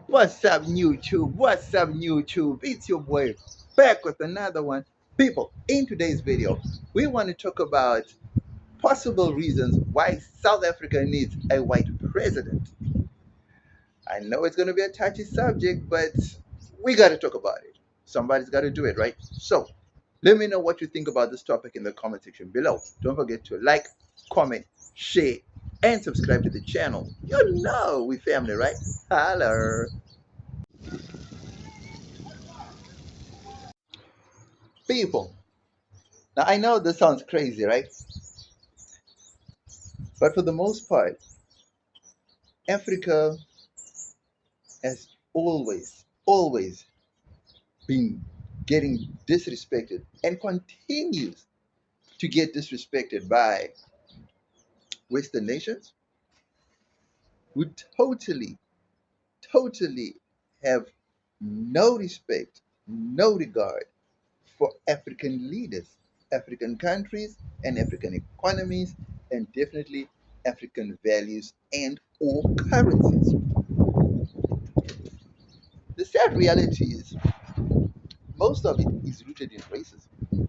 What's up, YouTube? What's up, YouTube? It's your boy back with another one. People, in today's video, we want to talk about possible reasons why South Africa needs a white president. I know it's going to be a touchy subject, but we got to talk about it. Somebody's got to do it, right? So, let me know what you think about this topic in the comment section below. Don't forget to like, comment, share, and subscribe to the channel. You know we family, right? Hello. People, now I know this sounds crazy, right? But for the most part, Africa has always been getting disrespected and continues to get disrespected by Western nations who totally have no respect, no regard for African leaders, African countries, and African economies, and definitely African values and or currencies. The sad reality is most of it is rooted in racism,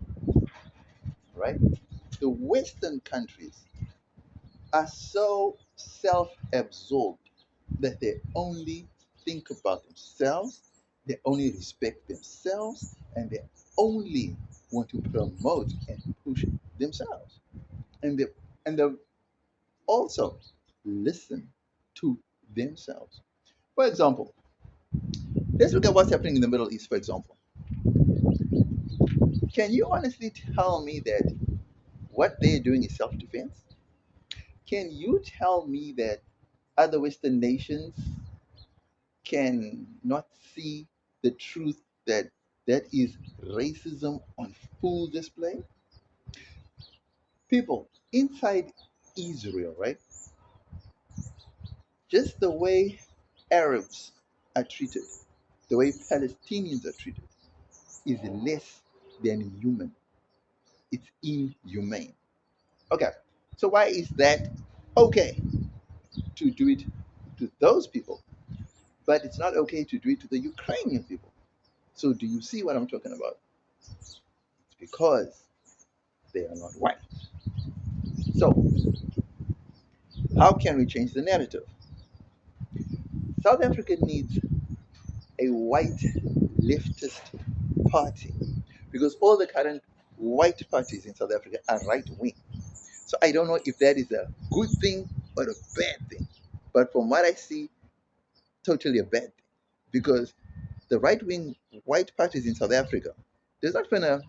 right? The Western countries are so self absorbed that they only think about themselves, they only respect themselves, and they only want to promote and push themselves. And they also listen to themselves. For example, let's look at what's happening in the Middle East, for example. Can you honestly tell me that what they're doing is self defense? Can you tell me that other Western nations can not see the truth that that is racism on full display? People inside Israel, right? Just the way Arabs are treated, the way Palestinians are treated, is less than human. It's inhumane. Okay, so why is that okay to do it to those people, but it's not okay to do it to the Ukrainian people? So, do you see what I'm talking about? It's because they are not white. So, how can we change the narrative? South Africa needs a white leftist party because all the current white parties in South Africa are right wing. So, I don't know if that is a good thing or a bad thing. But from what I see, totally a bad thing because the right wing white parties in South Africa, there's not been a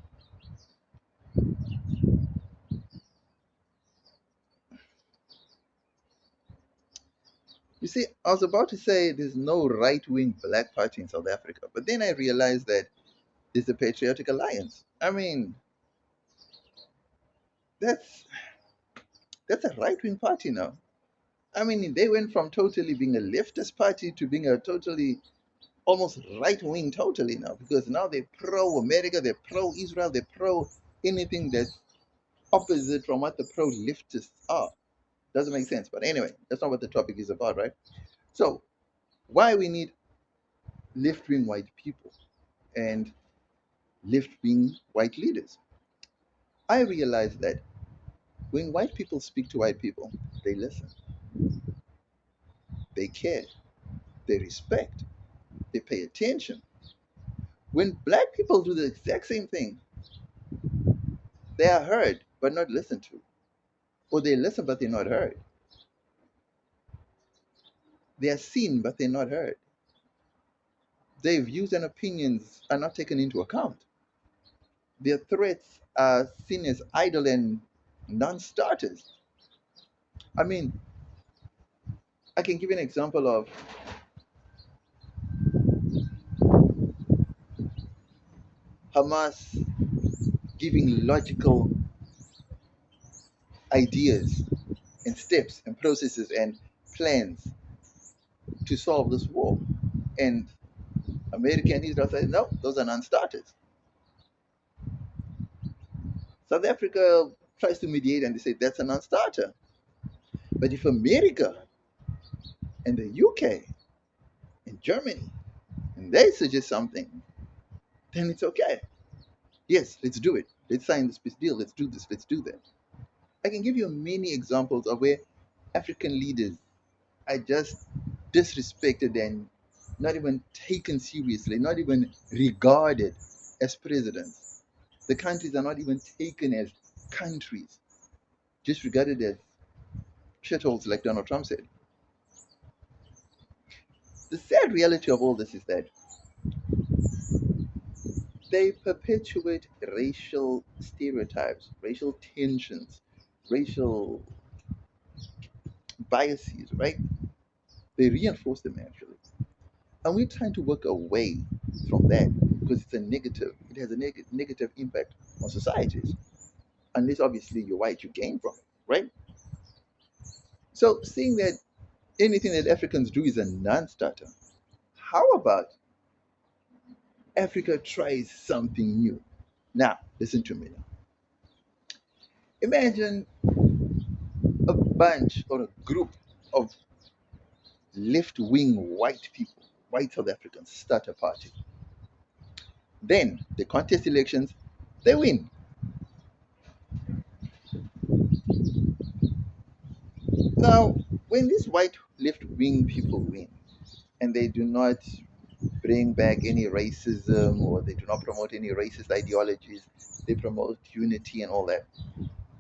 you see, I was about to say there's no right wing black party in South Africa, but then I realized that there's a patriotic alliance. I mean, that's that's a right wing party now. I mean, they went from totally being a leftist party to being a totally almost right wing totally now because now they're pro America, they're pro Israel, they're pro anything that's opposite from what the pro leftists are. Doesn't make sense. But anyway, that's not what the topic is about, right? So, why we need left wing white people and left wing white leaders? I realize that when white people speak to white people, they listen, they care, they respect, they pay attention. When black people do the exact same thing, they are heard but not listened to, or they listen but they're not heard. They are seen but they're not heard. Their views and opinions are not taken into account. Their threats are seen as idle and non starters. I mean, I can give you an example of Hamas giving logical ideas and steps and processes and plans to solve this war. And America and Israel said, no, those are non starters. South Africa tries to mediate and they say that's a non starter. But if America and the UK and Germany, and they suggest something, then it's okay. Yes, let's do it. Let's sign this peace deal. Let's do this. Let's do that. I can give you many examples of where African leaders are just disrespected and not even taken seriously, not even regarded as presidents. The countries are not even taken as countries, just regarded as shitholes, like Donald Trump said. The sad reality of all this is that they perpetuate racial stereotypes, racial tensions, racial biases, right? They reinforce them actually. And we're trying to work away from that because it's a negative, it has a negative impact on societies. Unless obviously you're white, you gain from it, right? So seeing that anything that Africans do is a non-starter, how about Africa tries something new? Now, listen to me now. Imagine a bunch or a group of left-wing white people, white South Africans, start a party. Then they contest elections, they win. Now, when these white left-wing people win, and they do not bring back any racism or they do not promote any racist ideologies, they promote unity and all that.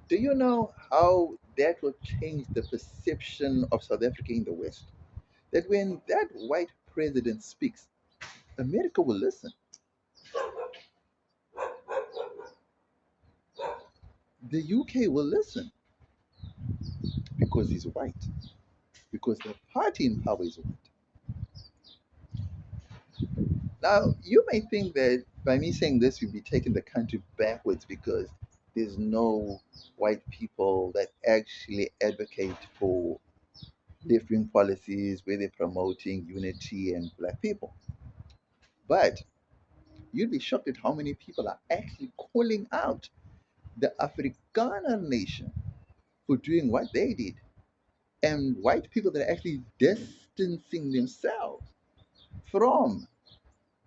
Do you know how that will change the perception of South Africa in the West? That when that white president speaks, America will listen. The UK will listen because he's white, because the party in power is white. Now, you may think that by me saying this, we'll be taking the country backwards because there's no white people that actually advocate for left wing policies where they're promoting unity and black people. But you'd be shocked at how many people are actually calling out the Afrikaner nation for doing what they did, and white people that are actually distancing themselves from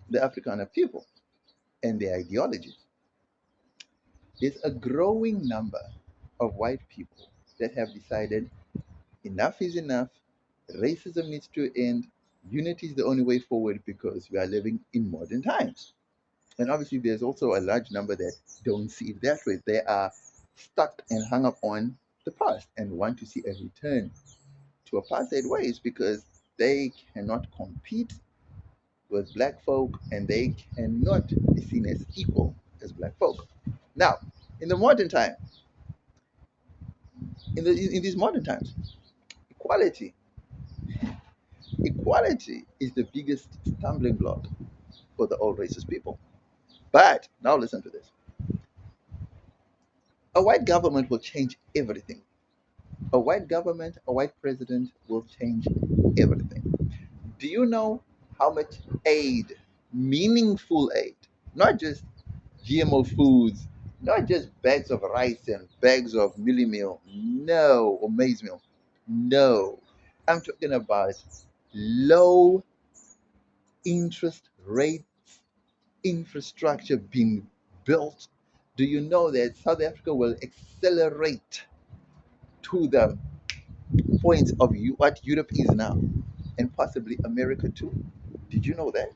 the Afrikaner people and their ideologies. There's a growing number of white people that have decided enough is enough, racism needs to end, unity is the only way forward because we are living in modern times. And obviously, there's also a large number that don't see it that way. They are stuck and hung up on the past and want to see a return to apartheid ways because they cannot compete with black folk and they cannot be seen as equal as black folk. Now, in the modern time, in these modern times, equality, equality is the biggest stumbling block for the all racist people. But now listen to this: a white government will change everything. A white government, a white president will change everything. Do you know how much aid, meaningful aid, not just GMO foods, not just bags of rice and bags of milli meal, no, or maize meal, no. I'm talking about low interest rate infrastructure being built. Do you know that South Africa will accelerate to the point of what Europe is now and possibly America too? Did you know that?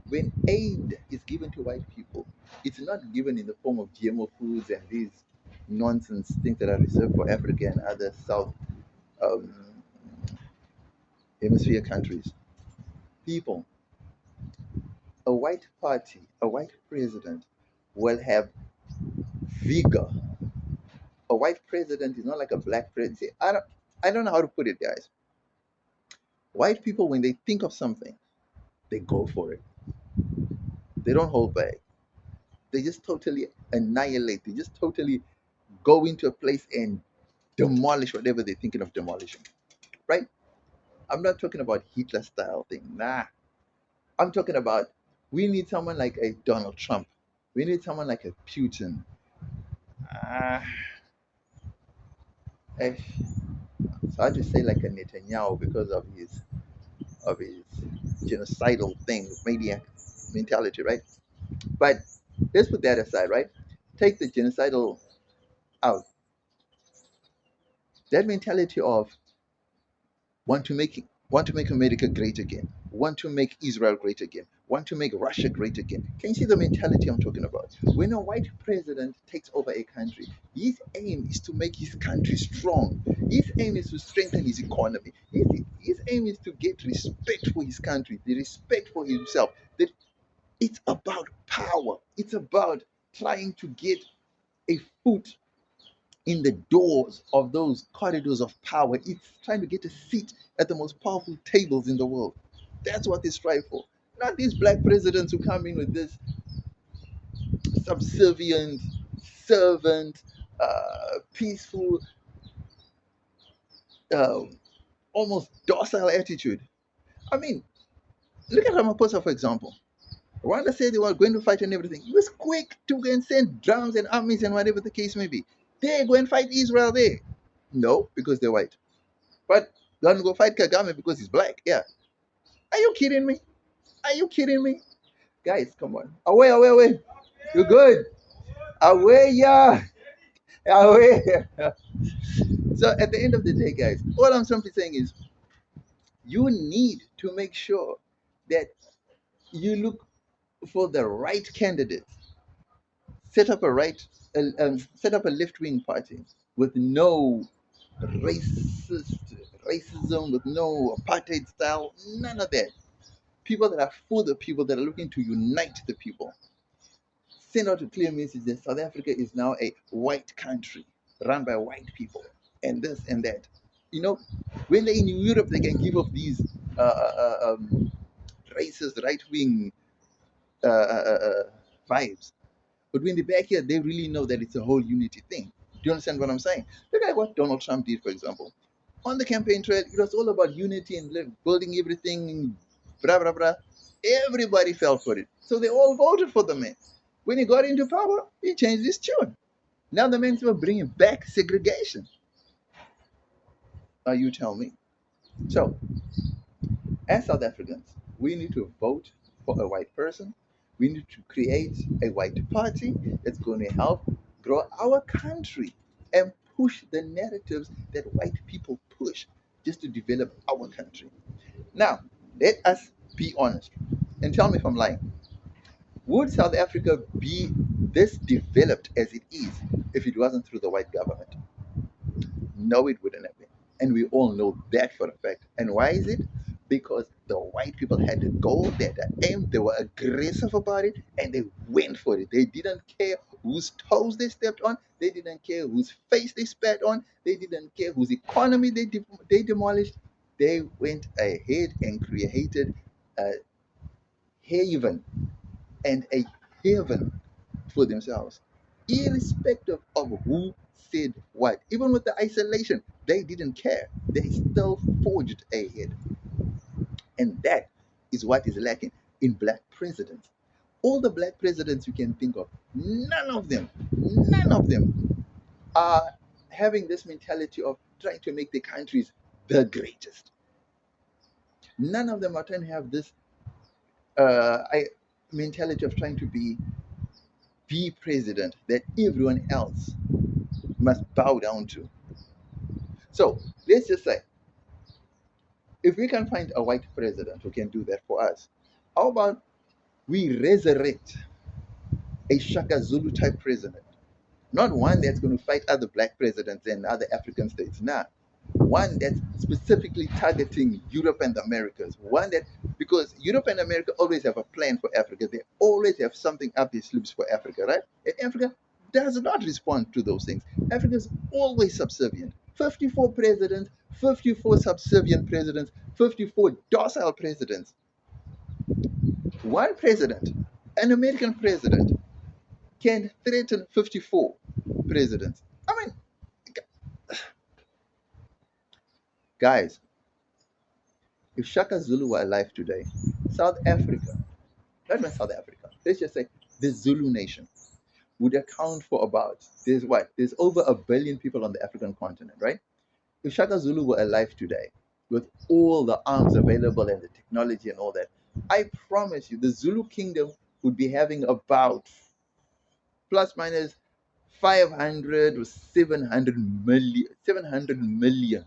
When aid is given to white people, it's not given in the form of GMO foods and these nonsense things that are reserved for Africa and other South um, Hemisphere countries. People, a white party, a white president will have vigor. A white president is not like a black president. See, I don't know how to put it, guys. White people, when they think of something, they go for it. They don't hold back. They just totally annihilate. They just totally go into a place and demolish whatever they're thinking of demolishing. Right? I'm not talking about Hitler style thing. Nah. I'm talking about we need someone like a Donald Trump. We need someone like a Putin. Ah, it's hard to say like a Netanyahu because of his genocidal thing, maniac mentality, right? But let's put that aside, right? Take the genocidal out. That mentality of want to make America great again, want to make Israel great again, want to make Russia great again. Can you see the mentality I'm talking about? When a white president takes over a country, his aim is to make his country strong. His aim is to strengthen his economy. His aim is to get respect for his country, the respect for himself. That it's about power. It's about trying to get a foot in the doors of those corridors of power. It's trying to get a seat at the most powerful tables in the world. That's what they strive for. Not these black presidents who come in with this subservient, servant, peaceful, uh, almost docile attitude. I mean, look at Ramaphosa, for example. Rwanda said they were going to fight and everything. He was quick to go and send drums and armies and whatever the case may be. They go and fight Israel there. No, because they're white. But don't go fight Kagame because he's black. Yeah. Are you kidding me? Are you kidding me? Guys, come on. Away, away, away. You're good. Away, yeah. Away. So at the end of the day, guys, all I'm simply saying is you need to make sure that you look for the right candidates. Set up a left-wing party with no racist racism, with no apartheid style, none of that. People that are for the people, that are looking to unite the people. Send out a clear message that South Africa is now a white country run by white people, and this and that. You know, when they're in Europe, they can give off these racist, right wing vibes. But when they're back here, they really know that it's a whole unity thing. Do you understand what I'm saying? Look at what Donald Trump did, for example. On the campaign trail, it was all about unity and building everything, blah, blah, blah. Everybody fell for it. So they all voted for the man. When he got into power, he changed his tune. Now the man's were bringing back segregation. You tell me. So, as South Africans, we need to vote for a white person. We need to create a white party that's going to help grow our country and push the narratives that white people push just to develop our country. Now, let us be honest and tell me if I'm lying. Would South Africa be this developed as it is if it wasn't through the white government? No, it wouldn't have been. And we all know that for a fact. And why is it? Because the white people had the goal, they had the aim, they were aggressive about it, and they went for it. They didn't care whose toes they stepped on, they didn't care whose face they spat on, they didn't care whose economy they demolished. They went ahead and created a haven and a heaven for themselves, irrespective of who said what. Even with the isolation, they didn't care. They still forged ahead. And that is what is lacking in black presidents. All the black presidents you can think of, none of them are having this mentality of trying to make the countries the greatest. None of them are trying to have this mentality of trying to be president that everyone else must bow down to. So let's just say, if we can find a white president who can do that for us, how about we resurrect a Shaka Zulu type president? Not one that's going to fight other black presidents and other African states. Nah, one that's specifically targeting Europe and the Americas. One that, because Europe and America always have a plan for Africa. They always have something up their sleeves for Africa, right? And Africa does not respond to those things. Africa is always subservient. 54 presidents, 54 subservient presidents, 54 docile presidents. One president, an American president, can threaten 54 presidents. I mean, guys, if Shaka Zulu were alive today, South Africa, not even South Africa, let's just say the Zulu nation would account for about, there's what? There's over a billion people on the African continent, right? If Shaka Zulu were alive today, with all the arms available and the technology and all that, I promise you, the Zulu kingdom would be having about plus minus 500 or 700 million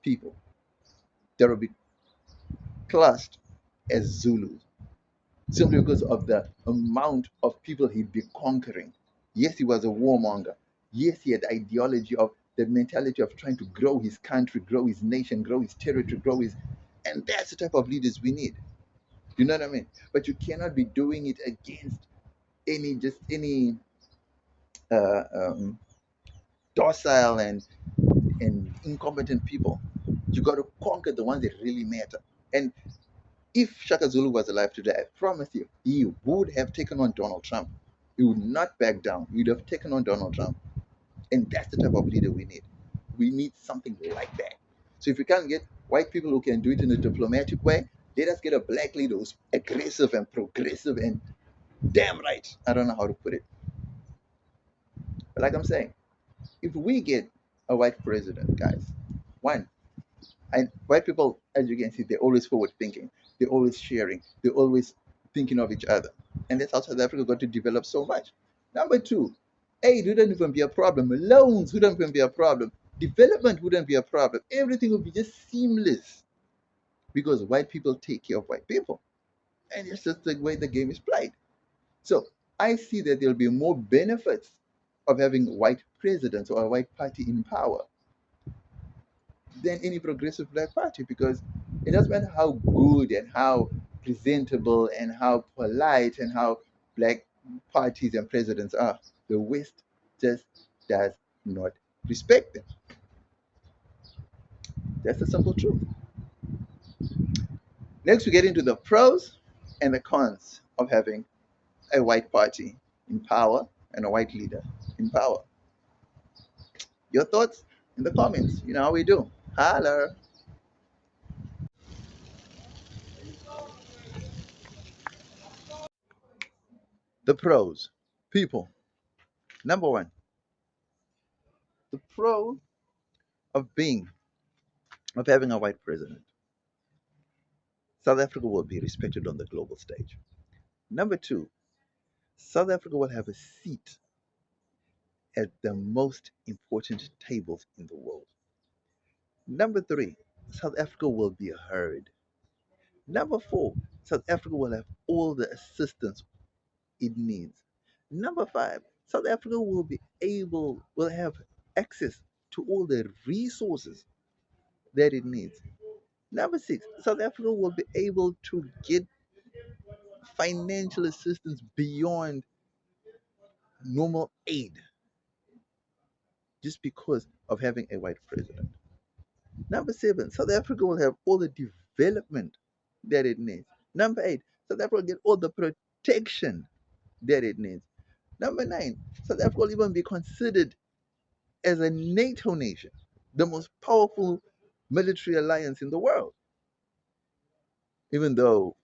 people that will be classed as Zulus simply because of the amount of people he'd be conquering. Yes, he was a warmonger. Yes, he had the ideology of the mentality of trying to grow his country, grow his nation, grow his territory, grow his. And that's the type of leaders we need. You know what I mean? But you cannot be doing it against any uh, um, docile and incompetent people. You got to conquer the ones that really matter. And if Shaka Zulu was alive today, I promise you, he would have taken on Donald Trump. He would not back down. He would have taken on Donald Trump. And that's the type of leader we need. We need something like that. So if we can't get white people who can do it in a diplomatic way, let us get a black leader who's aggressive and progressive and damn right. I don't know how to put it. But like I'm saying, if we get a white president, guys, one, and white people, as you can see, they're always forward thinking, they're always sharing, they're always thinking of each other. And that's how South Africa got to develop so much. Number two, aid wouldn't even be a problem, loans wouldn't even be a problem, development wouldn't be a problem. Everything would be just seamless because white people take care of white people. And it's just the way the game is played. So I see that there'll be more benefits of having white presidents or a white party in power than any progressive black party because it doesn't matter how good and how presentable and how polite and how black parties and presidents are. The West just does not respect them. That's the simple truth. Next, we get into the pros and the cons of having a white party in power and a white leader in power. Your thoughts in the comments. You know how we do. Holler. The pros. People. Number one, the pro of having a white president. South Africa will be respected on the global stage. Number two, South Africa will have a seat at the most important tables in the world. Number three, South Africa will be heard. Number four, South Africa will have all the assistance it needs. Number five, South Africa will have access to all the resources that it needs. Number six, South Africa will be able to get financial assistance beyond normal aid just because of having a white president. Number seven, South Africa will have all the development that it needs. Number eight, South Africa will get all the protection that it needs. Number nine, South Africa will even be considered as a NATO nation, the most powerful military alliance in the world, even though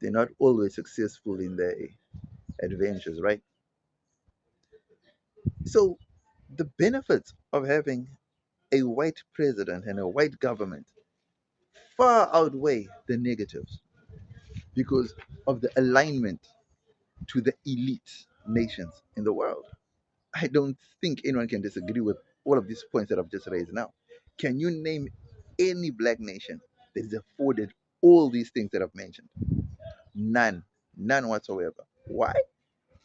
they're not always successful in their adventures, right? So, the benefits of having a white president and a white government far outweigh the negatives because of the alignment to the elite nations in the world. I don't think anyone can disagree with all of these points that I've just raised now. Can you name any black nation that is afforded all these things that I've mentioned? None. None whatsoever. Why?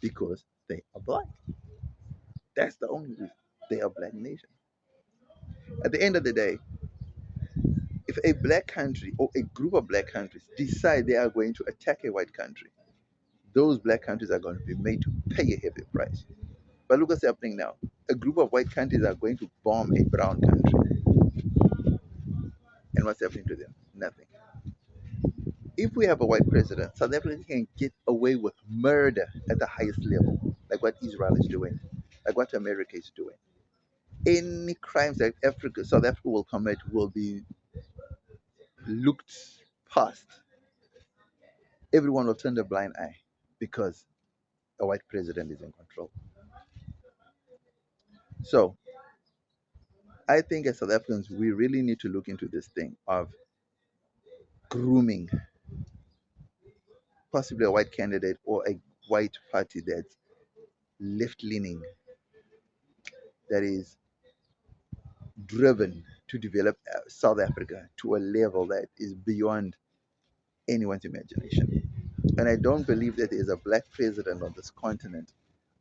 Because they are black. That's the only reason. They are black nations. At the end of the day, if a black country or a group of black countries decide they are going to attack a white country, those black countries are going to be made to pay a heavy price. But look what's happening now. A group of white countries are going to bomb a brown country. And what's happening to them? Nothing. If we have a white president, South Africa can get away with murder at the highest level, like what Israel is doing, like what America is doing. Any crimes that South Africa will commit will be looked past. Everyone will turn a blind eye because a white president is in control. So I think as South Africans, we really need to look into this thing of grooming possibly a white candidate or a white party that's left leaning, that is driven to develop South Africa to a level that is beyond anyone's imagination. And I don't believe that there is a black president on this continent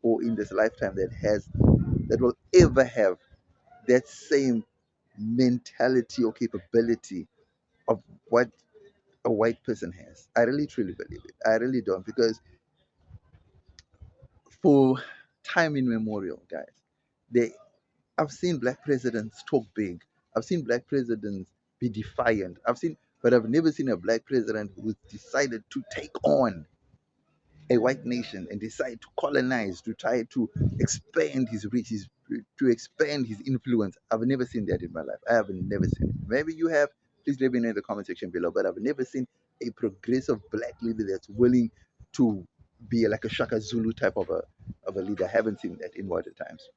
or in this lifetime that will ever have that same mentality or capability of what a white person has. I really truly believe it. I really don't, because for time immemorial, guys, they I've seen black presidents talk big. I've seen black presidents be defiant. But I've never seen a black president who decided to take on a white nation and decide to colonize, to try to expand his reach, to expand his influence. I've never seen that in my life. I have never seen it. Maybe you have. Please let me know in the comment section below. But I've never seen a progressive black leader that's willing to be like a Shaka Zulu type of a leader. I haven't seen that in modern times.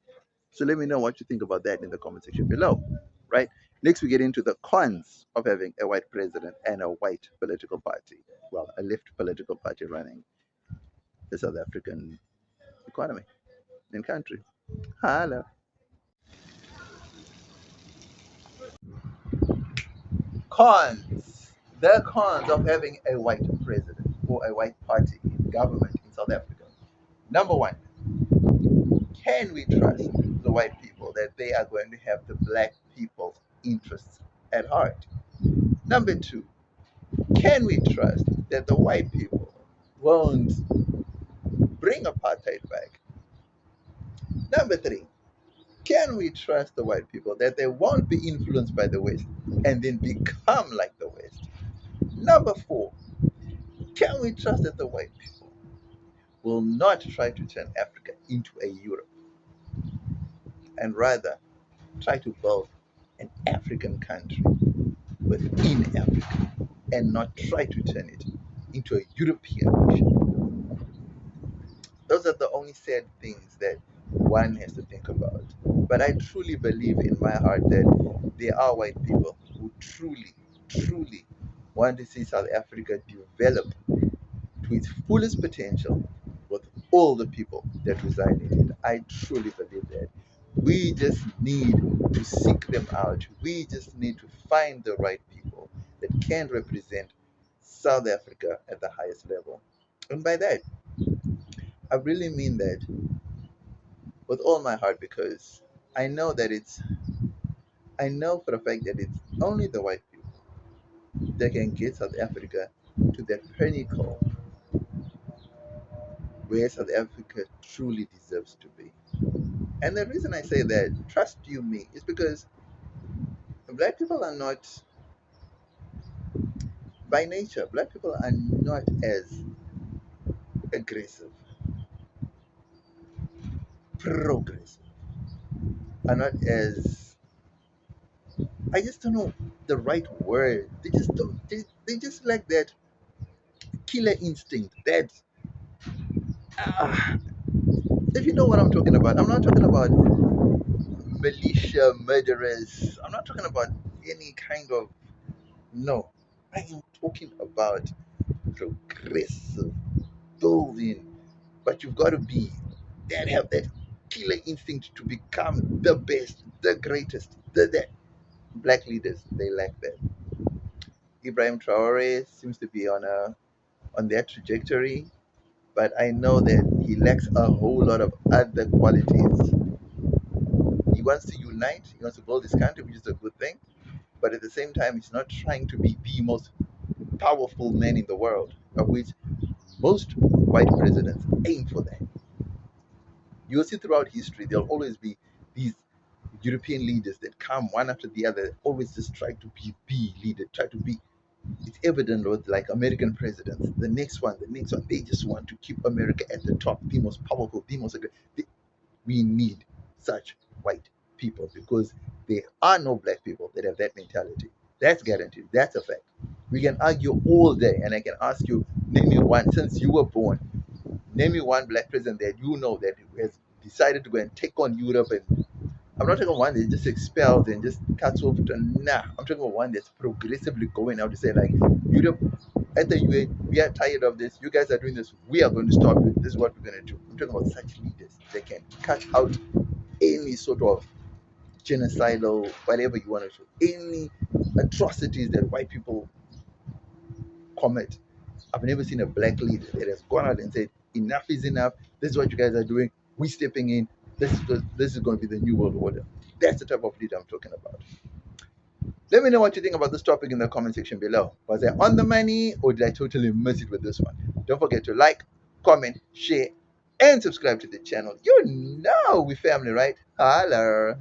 So let me know what you think about that in the comment section below. Right? Next, we get into the cons of having a white president and a white political party. Well, a left political party running the South African economy and country. Hello. Cons. The cons of having a white president or a white party in government in South Africa. Number one, can we trust the white people that they are going to have the black people's interests at heart? Number two, can we trust that the white people won't bring apartheid back? Number three, can we trust the white people that they won't be influenced by the West and then become like the West? Number four, can we trust that the white people will not try to turn Africa into a Europe and rather try to build an African country within Africa and not try to turn it into a European nation? Those are the only sad things that one has to think about. But I truly believe in my heart that there are white people who truly, truly want to see South Africa develop to its fullest potential with all the people that reside in it. I truly believe that. We just need to seek them out. We just need to find the right people that can represent South Africa at the highest level. And by that, I really mean that with all my heart, because I know that I know for a fact that it's only the white people that can get South Africa to that pinnacle where South Africa truly deserves to be. And the reason I say that, trust you me, is because black people are not, by nature, black people are not as aggressive, progressive, are not as, I just don't know the right word. They just don't, they just like that killer instinct, that, uh, if you know what I'm talking about, I'm not talking about militia murderers. I'm not talking about any kind of, no. I am talking about progressive building. But you've got to be that, have that killer instinct to become the best, the greatest, the that. Black leaders, they lack that. Ibrahim Traore seems to be on that trajectory, but I know that he lacks a whole lot of other qualities. He wants to unite, he wants to build his country, which is a good thing. But at the same time, he's not trying to be the most powerful man in the world, of which most white presidents aim for that. You'll see throughout history, there'll always be these European leaders that come one after the other, always just try to be the leader, try to be. It's evident with like American presidents, the next one, they just want to keep America at the top, the most powerful, the most aggressive. We need such white people because there are no black people that have that mentality. That's guaranteed. That's a fact. We can argue all day, and I can ask you, name me one since you were born. Name me one black president that you know that has decided to go and take on Europe and I'm not talking about one that just expels and just cuts off. Nah, I'm talking about one that's progressively going out to say, like, Europe, at the UN, we are tired of this. You guys are doing this. We are going to stop it. This is what we're going to do. I'm talking about such leaders that can cut out any sort of genocidal, whatever you want to do, any atrocities that white people commit. I've never seen a black leader that has gone out and said, enough is enough. This is what you guys are doing. We're stepping in. This is going to be the new world order. That's the type of leader I'm talking about. Let me know what you think about this topic in the comment section below. Was I on the money or did I totally miss it with this one? Don't forget to like, comment, share, and subscribe to the channel. You know we family, right? Holla.